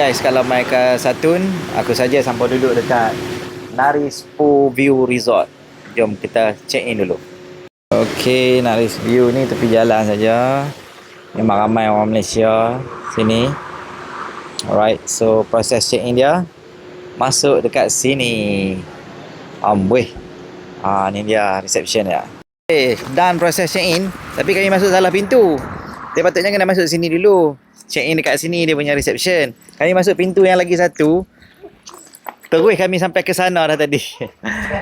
Guys, kalau mai ke Satun, aku saja sampai duduk dekat Narispo View Resort. Jom kita check in dulu. Okey, Naris View ni tepi jalan saja. Memang ramai orang Malaysia sini. Alright, so proses check in dia masuk dekat sini. Amboi. Ni dia reception dia. Dan proses check in, tapi kami masuk salah pintu. Dia patutnya kena masuk sini dulu. Check in dekat sini dia punya reception. Kami masuk pintu yang lagi satu. Terus kami sampai ke sana dah tadi.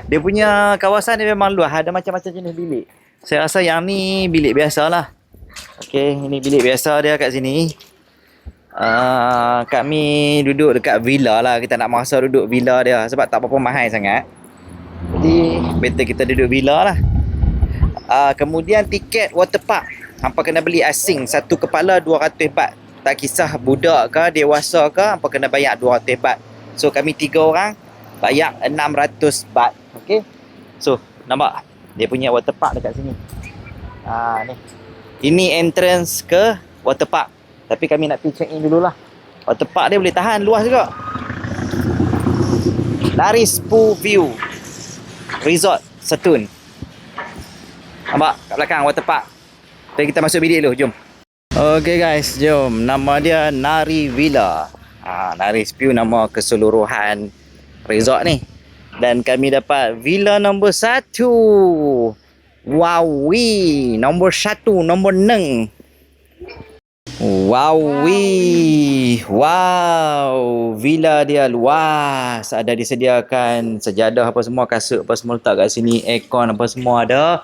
Dia punya kawasan dia memang luas. Ada macam-macam jenis bilik. Saya rasa yang ni bilik biasa lah. Okey, ini bilik biasa dia kat sini. Kami duduk dekat villa lah. Kita nak masa duduk villa dia. Sebab tak apa-apa mahal sangat. Jadi, better kita duduk villa lah. Kemudian tiket waterpark. Hampa kena beli asing. Satu kepala 200 baht. Tak kisah budak ke, dewasa ke, hampa kena bayar 200 baht. So, kami 3 orang bayar 600 baht. Okay. So, nampak? Dia punya waterpark dekat sini. Ni. Ini entrance ke waterpark. Tapi kami nak pergi check in dululah. Waterpark dia boleh tahan, luas juga. Narispo View Resort Satun. Nampak? Kat belakang waterpark. Jadi kita masuk bilik dulu, jom. Okay guys, jom. Nama dia Nari Villa. Naris View nama keseluruhan resort ni. Dan kami dapat villa nombor 1. Wowie, nombor 1, nombor 6. Wowie. Wow, villa dia luas. Ada disediakan sejadah apa semua, kasut apa semua letak kat sini, aircon apa semua ada.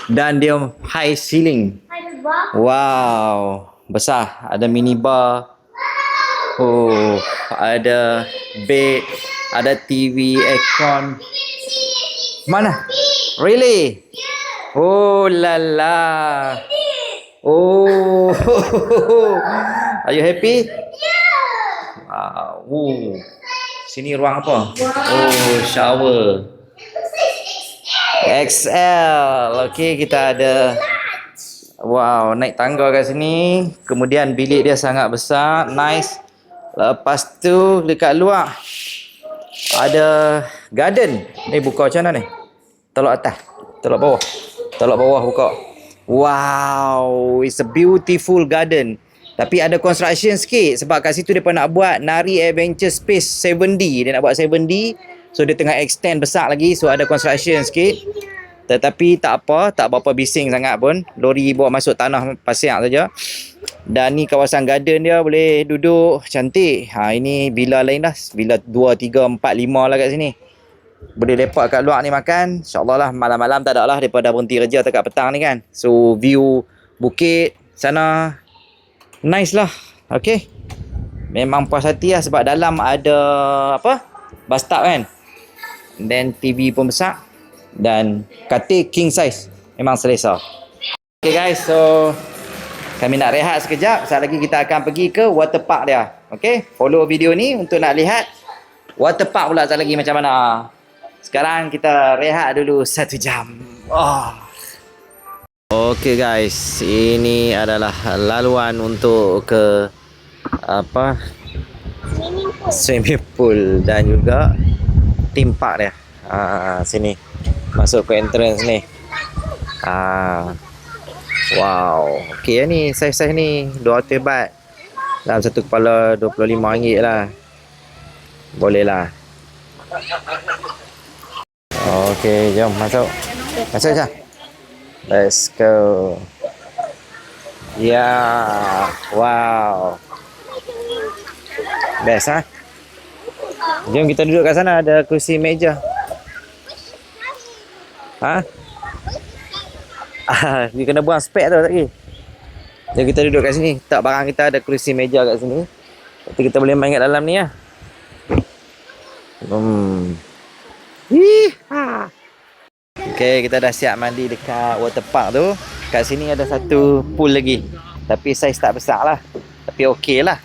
Dan dia high ceiling. Wow, besar. Ada mini bar. Oh, ada bed, ada TV, aircon. Mana? Really? Oh lala. Oh. Are you happy? Wow. Sini ruang apa? Oh, shower. XL. Okey, kita ada. Wow, naik tangga kat sini. Kemudian bilik dia sangat besar, nice. Lepas tu dekat luar ada garden. Ni buka macam mana ni? Tolak atas, tolak bawah. Tolak bawah buka. Wow, it's a beautiful garden. Tapi ada construction sikit sebab kat situ depa nak buat Nari Adventure Space 7D. Dia nak buat 7D. So dia tengah extend besar lagi, so ada construction sikit. Tetapi tak apa, tak berapa bising sangat pun. Lori bawa masuk tanah pasir saja. Dan ni kawasan garden dia, boleh duduk cantik. Ini villa lain lah. Villa 2, 3, 4, 5 lah kat sini. Boleh lepak kat luar ni makan. InsyaAllah lah, malam-malam tak ada lah. Daripada berhenti kerja dekat petang ni kan. So view bukit sana nice lah. Okay. Memang puas hati lah sebab dalam ada apa? Bathtub kan. Then TV pun besar. Dan katil king size. Memang selesa. Okay guys, so kami nak rehat sekejap. Sekejap lagi kita akan pergi ke waterpark dia. Okay, follow video ni untuk nak lihat waterpark pula sekejap lagi macam mana. Sekarang kita rehat dulu 1 jam. Okay guys, ini adalah laluan untuk ke apa, swimming pool dan juga theme park dia. Sini masuk ke entrance ni. Wow, okey ni saiz-saiz ni 200 baht. Dalam satu kepala RM25 lah. Boleh lah. Okey, jom masuk. Masuk je. Let's go. Wow. Best Jom kita duduk kat sana, ada kursi meja. Dia kena buang spek tu lagi. Jom kita duduk kat sini. Tak barang kita, ada kursi meja kat sini. Nanti kita boleh main kat dalam ni lah. Okay, kita dah siap mandi dekat waterpark tu. Kat sini ada satu pool lagi. Tapi saiz tak besar lah. Tapi okey lah.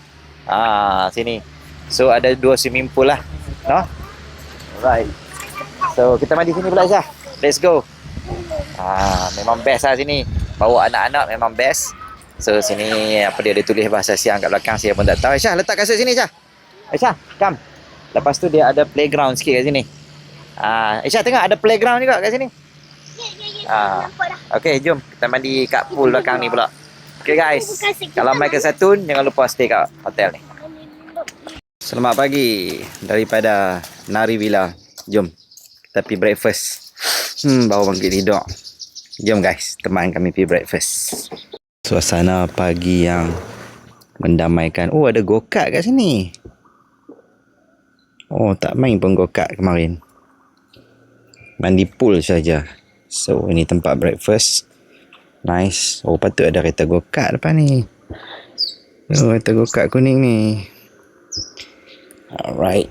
Sini. So ada 2 swimming pool lah. No? Right. So kita mandi sini pula Syah. Let's go. Memang best lah sini. Bawa anak-anak memang best. So sini apa dia tulis bahasa Siam kat belakang, saya pun tak tahu. Syah, letak kasut sini Syah. Aisyah, come. Lepas tu dia ada playground sikit kat sini. Aisyah tengok ada playground juga kat sini. Okay, jom kita mandi kat pool belakang ni pula. Okay guys, kalau mai ke Satun jangan lupa stay kat hotel ni. Selamat pagi daripada Nari Villa. Jom kita pergi breakfast. Baru bangkit tidur. Jom guys, teman kami pergi breakfast. Suasana pagi yang mendamaikan. Oh, ada go-kart kat sini. Oh, tak main pun go-kart kemarin. Mandi pool saja. So, ini tempat breakfast. Nice. Oh, patut ada kereta go-kart depan ni. Oh, kereta go-kart kuning ni. Alright.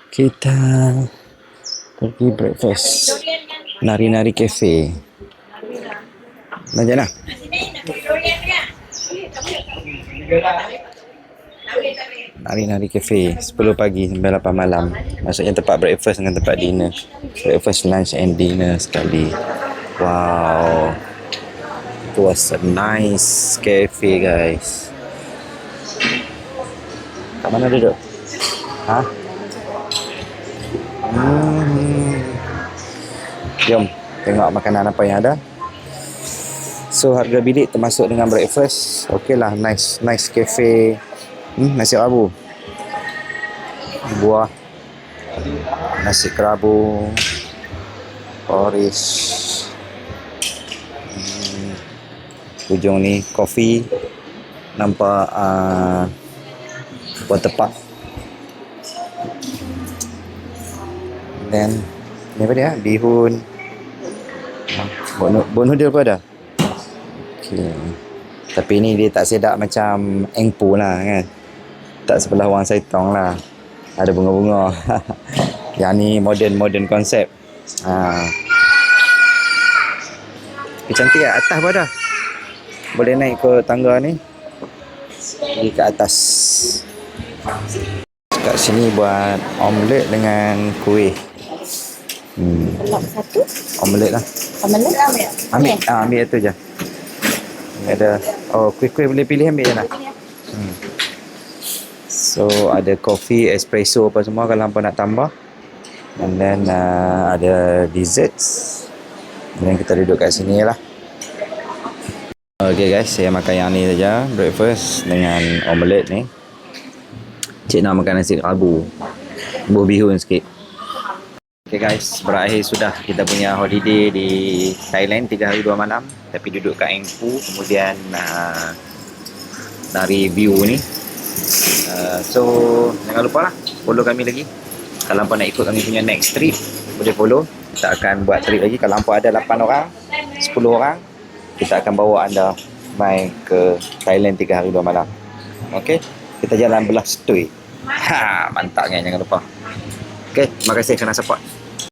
Kita pergi breakfast. Nari-Nari Cafe. Nak lah. Nari-Nari Cafe 10 pagi sampai 8 malam. Maksudnya tempat breakfast dengan tempat dinner. Breakfast, lunch and dinner sekali. Wow. It was a nice cafe guys. Kat mana duduk? Jom tengok makanan apa yang ada. So harga bilik termasuk dengan breakfast. Okey lah, nice cafe. Nasi kerabu, buah, nasi kerabu, porridge. Ujung ni kopi. Nampak buah tepak. Dan ni apa dia? Bihun. Bon noodle pun ada. Okay. Tapi ni dia tak sedap macam engpu lah kan. Tak sebelah Wang Saitong lah. Ada bunga-bunga. Yang ni modern konsep. Tapi cantik lah. Atas pun ada. Boleh naik ke tangga ni. Pergi ke atas. Kat sini buat omelet dengan kuih. Satu. Omelet lah. Omelet? Ambil itu je. Ada kuih-kuih boleh pilih, ambil je lah. So ada kopi, espresso apa semua kalau hampa nak tambah. And then ada desserts. And then kita duduk kat sini lah. Okay guys, saya makan yang ni saja, breakfast dengan omelette ni. Cik nak makan nasi kerabu, buah bihun sikit. Okay guys, berakhir sudah kita punya holiday di Thailand 3 hari 2 malam. Tapi duduk kat Engpu, kemudian dari view ni. So jangan lupa lah follow kami lagi. Kalau hampa nak ikut kami punya next trip, boleh follow. Kita akan buat trip lagi. Kalau hampa ada 8 orang, 10 orang, kita akan bawa anda main ke Thailand 3 hari 2 malam. Okay, kita jalan belah Setui. Mantap kan, jangan lupa. Okay, terima kasih kerana support.